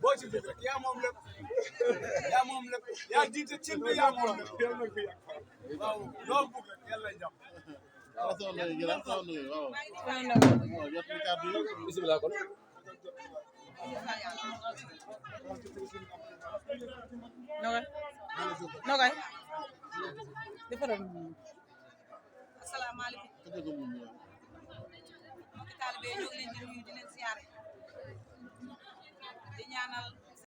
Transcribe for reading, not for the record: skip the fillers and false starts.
boo ci bëgg yaa moom lépp yaa moom lépp yaa jiite cin bi yaa moom lépp waaw loo bëgg yàlla jàpp bismillah kon nogay defaral asalaamaaleykum mbokki taalibe ñoo ngi leen di nuyu di leen siyaare di ñaanal